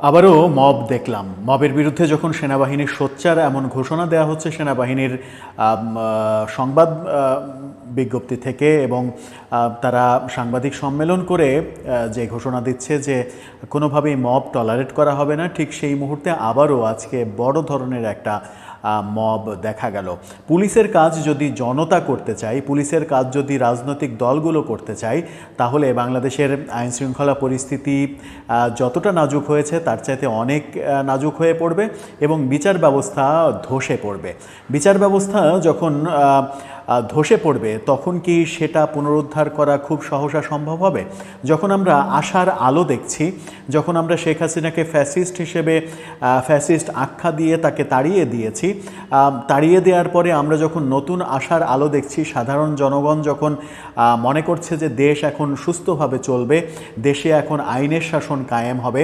আবারও মব দেখলাম। মবের বিরুদ্ধে যখন সেনাবাহিনীর সোচ্চার এমন ঘোষণা দেওয়া হচ্ছে সেনাবাহিনীর সংবাদ বিজ্ঞপ্তি থেকে, এবং তারা সাংবাদিক সম্মেলন করে যে ঘোষণা দিচ্ছে যে কোনোভাবেই মব টলারেট করা হবে না, ঠিক সেই মুহূর্তে আবারও আজকে বড় ধরনের একটা মব দেখা গেল। পুলিশের কাজ যদি জনতা করতে চায়, পুলিশের কাজ যদি রাজনৈতিক দলগুলো করতে চায়, তাহলে বাংলাদেশের আইনশৃঙ্খলা পরিস্থিতি যতটা নাজুক হয়েছে তার চাইতে অনেক নাজুক হয়ে পড়বে এবং বিচার ব্যবস্থা ধসে পড়বে। বিচার ব্যবস্থা যখন ধসে পড়বে তখন কি সেটা পুনরুদ্ধার করা খুব সহসা সম্ভব হবে? যখন আমরা আশার আলো দেখছি, যখন আমরা শেখ হাসিনাকে ফ্যাসিস্ট হিসেবে ফ্যাসিস্ট আখ্যা দিয়ে তাকে তাড়িয়ে দিয়েছি, তাড়িয়ে দেওয়ার পরে আমরা যখন নতুন আশার আলো দেখছি, সাধারণ জনগণ যখন মনে করছে যে দেশ এখন সুস্থভাবে চলবে, দেশে এখন আইনের শাসন কায়েম হবে,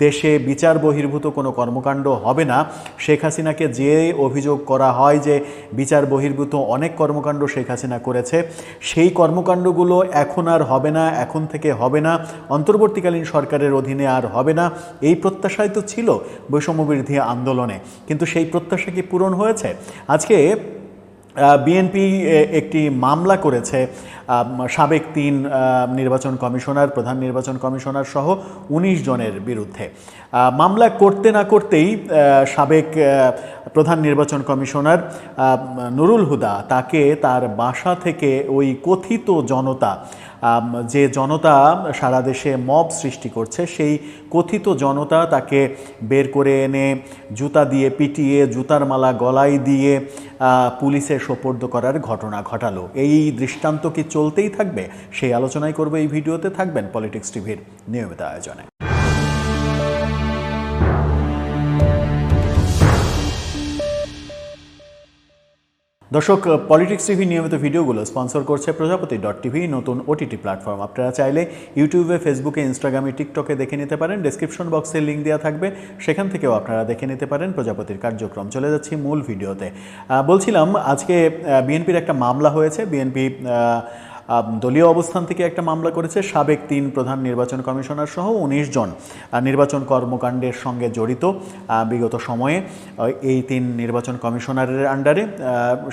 দেশে বিচার বহির্ভূত কোনো কর্মকাণ্ড হবে না, শেখ হাসিনাকে যে অভিযোগ করা হয় যে বিচার বহির্ভূত অনেক কর্মকাণ্ড শেখ হাসিনা করেছে, সেই কর্মকাণ্ডগুলো এখন আর হবে না, এখন থেকে হবে না, অন্তর্বর্তীকালীন সরকারের অধীনে আর হবে না, এই প্রত্যাশাই তো ছিল বৈষম্যবিরোধী আন্দোলনে। কিন্তু সেই প্রত্যাশা কি পূরণ হয়েছে? আজকে বিএনপি একটি মামলা করেছে সাবেক 3 নির্বাচন কমিশনার, প্রধান নির্বাচন কমিশনার সহ 19 জনের বিরুদ্ধে। মামলা করতে না করতেই সাবেক প্রধান নির্বাচন কমিশনার নুরুল হুদা তাকে তার বাসা থেকে ওই কথিত জনতা, যে জনতা সারা দেশে মব সৃষ্টি করছে, সেই কথিত জনতা তাকে বের করে এনে জুতা দিয়ে পিটিয়ে, জুতার মালা গলায় দিয়ে পুলিশে সোপর্দ করার ঘটনা ঘটালো। এই দৃষ্টান্ত কি চলতেই থাকবে? সেই আলোচনাই করবে এই ভিডিওতে। থাকবেন পলিটিক্স টিভির নিয়মিত আয়োজনে। দর্শক, পলিটিক্স টিভি নিয়মিত ভিডিওগুলো স্পন্সর করছে প্রজাপতি.টিভি, নতুন ওটিটি প্ল্যাটফর্ম। আপনারা চাইলে ইউটিউবে, ফেসবুকে, ইনস্টাগ্রামে, টিকটকে দেখে নিতে পারেন। ডেসক্রিপশন বক্সে লিঙ্ক দেওয়া থাকবে, সেখান থেকেও আপনারা দেখে নিতে পারেন প্রজাপতির কার্যক্রম। চলে যাচ্ছি মূল ভিডিওতে। বলছিলাম, আজকে বিএনপির একটা মামলা হয়েছে। বিএনপি দলীয় অবস্থান থেকে একটা মামলা করেছে সাবেক 3 প্রধান নির্বাচন কমিশনার সহ 19 জন নির্বাচন কর্মকাণ্ডের সঙ্গে জড়িত বিগত সময়ে এই 3 নির্বাচন কমিশনারের আন্ডারে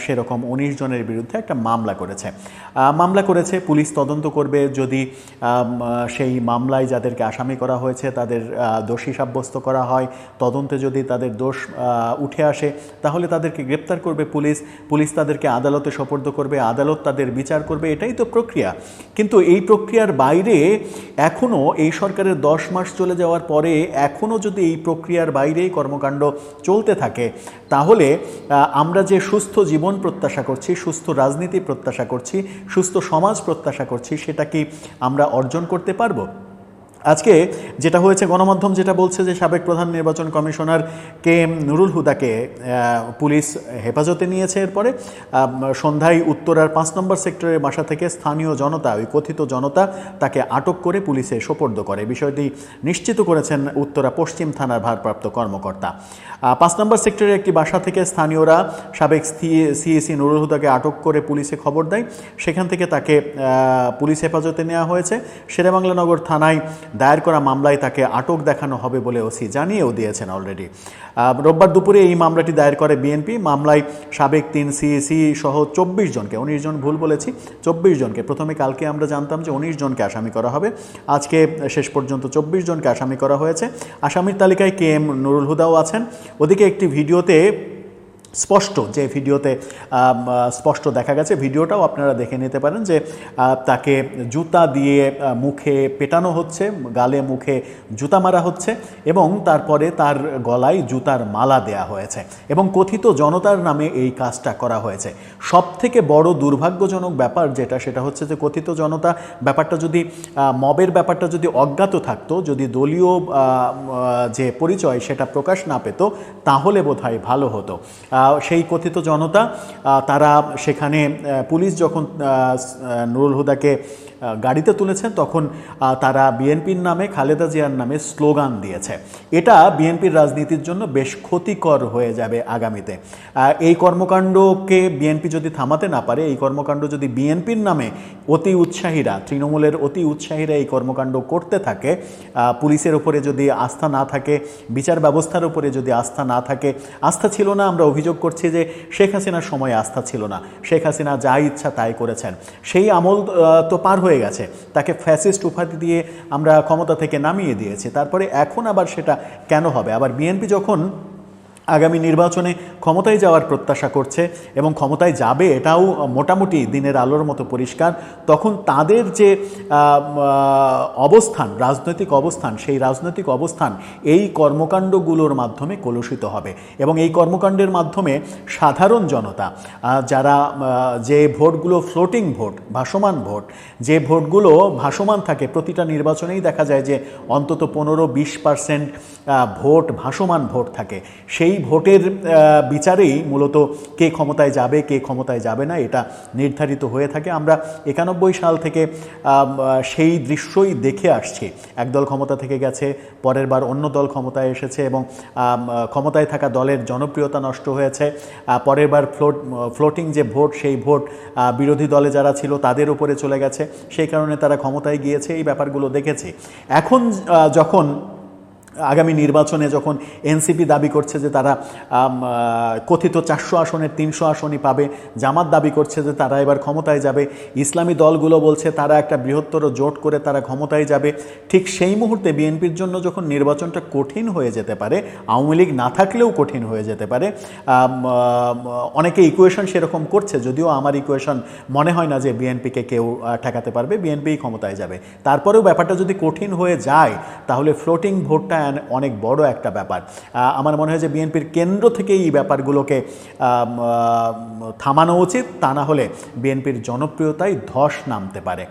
সেরকম 19 জনের বিরুদ্ধে একটা মামলা করেছে। পুলিশ তদন্ত করবে। যদি সেই মামলায় যাদেরকে আসামি করা হয়েছে তাদের দোষী সাব্যস্ত করা হয়, তদন্তে যদি তাদের দোষ উঠে আসে, তাহলে তাদেরকে গ্রেপ্তার করবে পুলিশ তাদেরকে আদালতে সোপর্দ করবে, আদালত তাদের বিচার করবে। এটাই তো প্রক্রিয়া। কিন্তু এই প্রক্রিয়ার বাইরে এখনও, এই সরকারের 10 মাস চলে যাওয়ার পরে এখনও যদি এই প্রক্রিয়ার বাইরে কর্মকাণ্ড চলতে থাকে, তাহলে আমরা যে সুস্থ জীবন প্রত্যাশা করছি, সুস্থ রাজনীতি প্রত্যাশা করছি, সুস্থ সমাজ প্রত্যাশা করছি, সেটা কি আমরা অর্জন করতে পারবো? আজকে যেটা হয়েছে, গণমাধ্যম যেটা বলছে যে সাবেক প্রধান নির্বাচন কমিশনার KM নুরুল হুদাকে পুলিশ হেফাজতে নিয়েছে। এরপরে সন্ধ্যায় উত্তরার 5 নম্বর সেক্টরের বাসা থেকে স্থানীয় জনতা, ওই কথিত জনতা, তাকে আটক করে পুলিশে সোপর্দ করে। বিষয়টি নিশ্চিত করেছেন উত্তরা পশ্চিম থানার ভারপ্রাপ্ত কর্মকর্তা। 5 নম্বর সেক্টরের একটি বাসা থেকে স্থানীয়রা সাবেক CAC নুরুল হুদাকে আটক করে পুলিশে খবর দেয়। সেখান থেকে তাকে পুলিশ হেফাজতে নেওয়া হয়েছে। শেরেবাংলা নগর থানায় দায়ের করা মামলায় তাকে আটক দেখানো হবে বলে ওসি জানিয়েও দিয়েছেন অলরেডি। রোববার দুপুরে এই মামলাটি দায়ের করে বিএনপি। মামলায় সাবেক 3 CAC সহ 24 জনকে, 19 জন ভুল বলেছি, 24 জনকে, প্রথমে কালকে আমরা জানতাম যে 19 জনকে আসামি করা হবে, আজকে শেষ পর্যন্ত 24 জনকে আসামি করা হয়েছে। আসামির তালিকায় KM নুরুল হুদাও আছেন। ওদিকে একটি ভিডিওতে স্পষ্ট দেখা গেছে, ভিডিওটাও আপনারা দেখে নিতে পারেন, যে তাকে জুতা দিয়ে মুখে পেটানো হচ্ছে, গালে মুখে জুতা মারা হচ্ছে এবং তারপরে তার গলায় জুতার মালা দেয়া হয়েছে এবং কথিত জনতার নামে এই কাজটা করা হয়েছে। সবথেকে বড় দুর্ভাগ্যজনক ব্যাপার সেটা হচ্ছে যে কথিত জনতা ব্যাপারটা যদি, মবের ব্যাপারটা যদি অজ্ঞাত থাকতো, যদি দলীয় যে পরিচয় সেটা প্রকাশ না পেত, তাহলে বোধহয় ভালো হতো। সেই কথিত জনতা তারা সেখানে পুলিশ যখন নুরুল হুদাকে গাড়িতে তুলেছেন তখন তারা বিএনপির নামে, খালেদা জিয়ার নামে স্লোগান দিয়েছে। এটা বিএনপির রাজনীতির জন্য বেশ ক্ষতিকর হয়ে যাবে আগামীতে। এই কর্মকাণ্ডকে বিএনপি যদি থামাতে না পারে, এই কর্মকাণ্ড যদি বিএনপির নামে অতি উৎসাহীরা, তৃণমূলের অতি উৎসাহীরা এই কর্মকাণ্ড করতে থাকে, পুলিশের ওপরে যদি আস্থা না থাকে, বিচার ব্যবস্থার উপরে যদি আস্থা না থাকে, আস্থা ছিল না, আমরা অভিযোগ করছি যে শেখ হাসিনার সময় আস্থা ছিল না, শেখ হাসিনা যা ইচ্ছা তাই করেছেন, সেই আমল তো পার হয়ে গেছে, তাকে ফ্যাসিস্ট উপাধি দিয়ে আমরা ক্ষমতা থেকে নামিয়ে দিয়েছি, তারপরে এখন আবার সেটা কেন হবে? আবার বিএনপি যখন আগামী নির্বাচনে ক্ষমতায় যাওয়ার প্রত্যাশা করছে এবং ক্ষমতায় যাবে এটাও মোটামুটি দিনের আলোর মতো পরিষ্কার, তখন তাদের যে অবস্থান, রাজনৈতিক অবস্থান, সেই রাজনৈতিক অবস্থান এই কর্মকাণ্ডগুলোর মাধ্যমে কলুষিত হবে এবং এই কর্মকাণ্ডের মাধ্যমে সাধারণ জনতা যারা যে ভোটগুলো ফ্লোটিং ভোট, ভাসমান ভোট, যে ভোটগুলো ভাসমান থাকে, প্রতিটা নির্বাচনেই দেখা যায় যে অন্তত 15-20% ভোট ভাসমান ভোট থাকে, সেই ভোটের বিচারেই মূলত কে ক্ষমতায় যাবে, কে ক্ষমতায় যাবে না এটা নির্ধারিত হয়ে থাকে। আমরা 91 সাল থেকে সেই দৃশ্যই দেখে আসছি। একদল ক্ষমতা থেকে গেছে, পরের বার অন্য দল ক্ষমতায় এসেছে এবং ক্ষমতায় থাকা দলের জনপ্রিয়তা নষ্ট হয়েছে, পরের বার ফ্লোটিং যে ভোট, সেই ভোট বিরোধী দলে যারা ছিল তাদের উপরে চলে গেছে, সেই কারণে তারা ক্ষমতায় গিয়েছে, এই ব্যাপারগুলো দেখেছি। এখন যখন আগামী নির্বাচনে যখন এনসিপি দাবি করছে যে তারা কথিত 400 আসনের 300 আসনই পাবে, জামাত দাবি করছে যে তারা এবার ক্ষমতায় যাবে, ইসলামী দলগুলো বলছে তারা একটা বৃহত্তর জোট করে তারা ক্ষমতায় যাবে, ঠিক সেই মুহূর্তে বিএনপির জন্য যখন নির্বাচনটা কঠিন হয়ে যেতে পারে, আওয়ামী লীগ না থাকলেও কঠিন হয়ে যেতে পারে, অনেকে ইকুয়েশন সেরকম করছে, যদিও আমার ইকুয়েশন মনে হয় না যে বিএনপিকে কেউ ঠেকাতে পারবে, বিএনপিই ক্ষমতায় যাবে। তারপরেও ব্যাপারটা যদি কঠিন হয়ে যায় তাহলে ফ্লোটিং ভোটটা অনেক বড় একটা ব্যাপার। আমার মনে হয় যে বিএনপির কেন্দ্র থেকেই এই ব্যাপারগুলোকে থামানো উচিত, তা না হলে বিএনপির জনপ্রিয়তায় ধস নামতে পারে।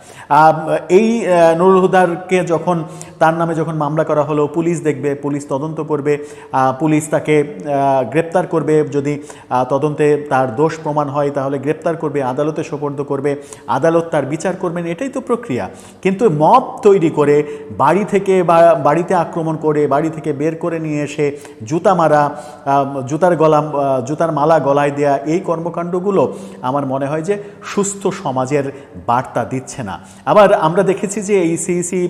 এই নুরুল হুদারকে যখন তার নামে যখন মামলা করা হলো, পুলিশ দেখবে, পুলিশ তদন্ত করবে, পুলিশ তাকে গ্রেপ্তার করবে, যদি তদন্তে তার দোষ প্রমাণ হয় তাহলে গ্রেপ্তার করবে, আদালতে সোপর্দ করবে, আদালত তার বিচার করবেন, এটাই তো প্রক্রিয়া। কিন্তু মব তৈরি করে বাড়ি থেকে বা বাড়িতে আক্রমণ করে, বাড়ি থেকে বের করে নিয়ে এসে জুতা মারা, জুতার মালা গলায় দেয়া, এই কর্মকাণ্ডগুলো আমার মনে হয় যে সুস্থ সমাজের বার্তা দিচ্ছে না। আবার আমরা দেখেছি যে এই সিইসি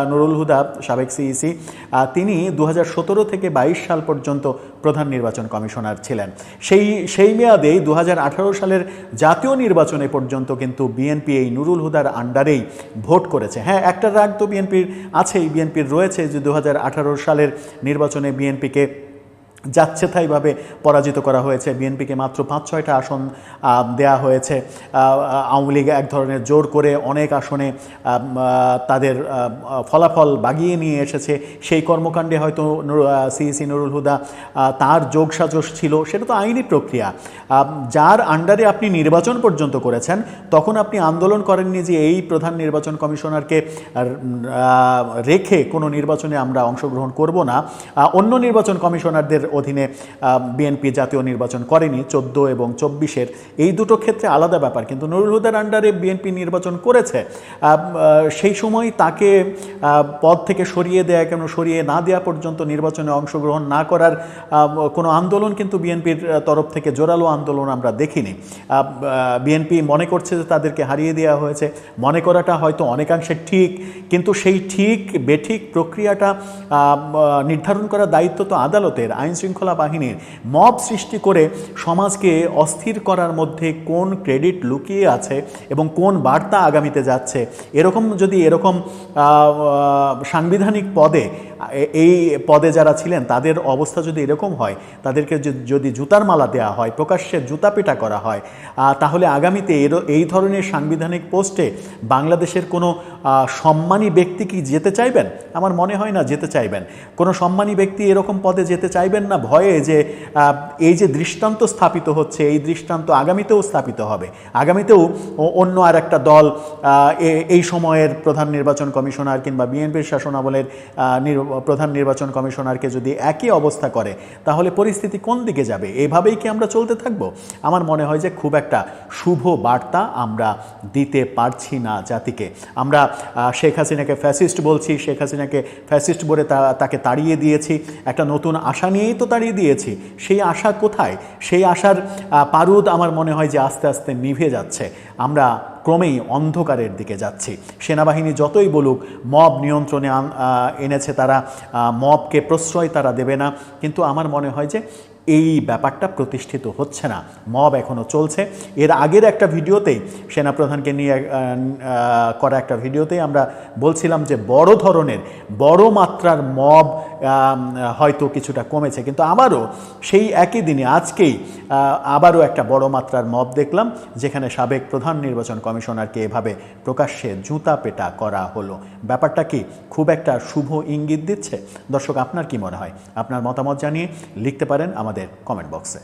নুরুল হুদা, সাবেক সিইসি, তিনি 2017 থেকে 22 সাল পর্যন্ত প্রধান নির্বাচন কমিশনার ছিলেন। সেই মেয়াদে 2018 সালের জাতীয় নির্বাচনে পর্যন্ত কিন্তু বিএনপি এই নুরুল হুদার আন্ডারেই ভোট করেছে। হ্যাঁ, একটা রাগ তো বিএনপির আছেই, বিএনপির রয়েছে যে 2018 সালের নির্বাচনে বিএনপিকে যাচ্ছেতাইভাবে পরাজিত করা হয়েছে, বিএনপিকে মাত্র 5-6টা আসন দেয়া হয়েছে, আওয়ামী লীগ এক ধরনের জোর করে অনেক আসনে তাদের ফলাফল বাগিয়ে নিয়ে এসেছে। সেই কর্মকাণ্ডে হয়তো সিইসি নুরুল হুদা তার যোগসাজশ ছিল, সেটা তো আইনি প্রক্রিয়া। যার আন্ডারে আপনি নির্বাচন পর্যন্ত করেছেন তখন আপনি আন্দোলন করেননি যে এই প্রধান নির্বাচন কমিশনারকে রেখে কোনো নির্বাচনে আমরা অংশগ্রহণ করব না। অন্য নির্বাচন কমিশনারদের অধীনে বিএনপি জাতীয় নির্বাচন করেনি 14 এবং 24-এর, এই দুটো ক্ষেত্রে আলাদা ব্যাপার। কিন্তু নুরুল হুদার আন্ডারে বিএনপি নির্বাচন করেছে, সেই সময় তাকে পদ থেকে সরিয়ে দেয়া, কেন সরিয়ে না দেওয়া পর্যন্ত নির্বাচনে অংশগ্রহণ না করার কোনো আন্দোলন কিন্তু বিএনপির তরফ থেকে জোরালো আন্দোলন আমরা দেখিনি। বিএনপি মনে করছে যে তাদেরকে হারিয়ে দেওয়া হয়েছে, মনে করাটা হয়তো অনেকাংশে ঠিক, কিন্তু সেই ঠিক বেঠিক প্রক্রিয়াটা নির্ধারণ করার দায়িত্ব তো আদালতের, আইন শৃঙ্খলা বাহিনীর। মব সৃষ্টি করে সমাজকে অস্থির করার মধ্যে কোন ক্রেডিট লুকিয়ে আছে এবং কোন বার্তা আগামীতে যাচ্ছে, এরকম সাংবিধানিক পদে, এই পদে যারা ছিলেন তাদের অবস্থা যদি এরকম হয়, তাদেরকে যদি জুতার মালা দেওয়া হয়, প্রকাশ্যে জুতা পেটা করা হয়, তাহলে আগামীতে এই ধরনের সাংবিধানিক পোস্টে বাংলাদেশের কোনো সম্মানী ব্যক্তি কি যেতে চাইবেন? আমার মনে হয় না যেতে চাইবেন। কোনো সম্মানী ব্যক্তি এরকম পদে যেতে চাইবেন না ভয়ে যে এই যে দৃষ্টান্ত স্থাপিত হচ্ছে, এই দৃষ্টান্ত আগামীতেও স্থাপিত হবে, আগামীতেও অন্য আর একটা দল এই সময়ের প্রধান নির্বাচন কমিশনার কিংবা বিএনপির শাসনামলের প্রধান নির্বাচন কমিশনারকে যদি একই অবস্থা করে তাহলে পরিস্থিতি কোন দিকে যাবে? এভাবেই কি আমরা চলতে থাকব? আমার মনে হয় যে খুব একটা শুভ বার্তা আমরা দিতে পারছি না জাতিকে। আমরা শেখ হাসিনাকে ফ্যাসিস্ট বলছি, শেখ হাসিনাকে ফ্যাসিস্ট বলে তাকে তাড়িয়ে দিয়েছি, একটা নতুন আশা নিয়েই তো তাড়িয়ে দিয়েছি। সেই আশা কোথায়? সেই আশার পারুদ আমার মনে হয় যে আস্তে আস্তে নিভে যাচ্ছে। আমরা ক্রমেই অন্ধকারের দিকে যাচ্ছি। সেনাবাহিনী যতই বলুক মব নিয়ন্ত্রণে এনেছে তারা, মবকে প্রশ্রয় তারা দেবে না, কিন্তু আমার মনে হয় যে এই ব্যাপারটা প্রতিষ্ঠিত হচ্ছে না। মব এখনও চলছে। এর আগের একটা ভিডিওতেই, সেনাপ্রধানকে নিয়ে করা একটা ভিডিওতেই আমরা বলছিলাম যে বড় ধরনের বড় মাত্রার মব হয়তো কিছুটা কমেছে, কিন্তু আবারও সেই একই দিনে আজকেই আবারও একটা বড় মাত্রার মব দেখলাম, যেখানে সাবেক প্রধান নির্বাচন কমিশনারকে এভাবে প্রকাশ্যে জুতা পেটা করা হলো। ব্যাপারটা কি খুব একটা শুভ ইঙ্গিত দিচ্ছে? দর্শক, আপনার কি মনে হয়? আপনার মতামত জানিয়ে লিখতে পারেন আমাদের কমেন্ট বক্সে।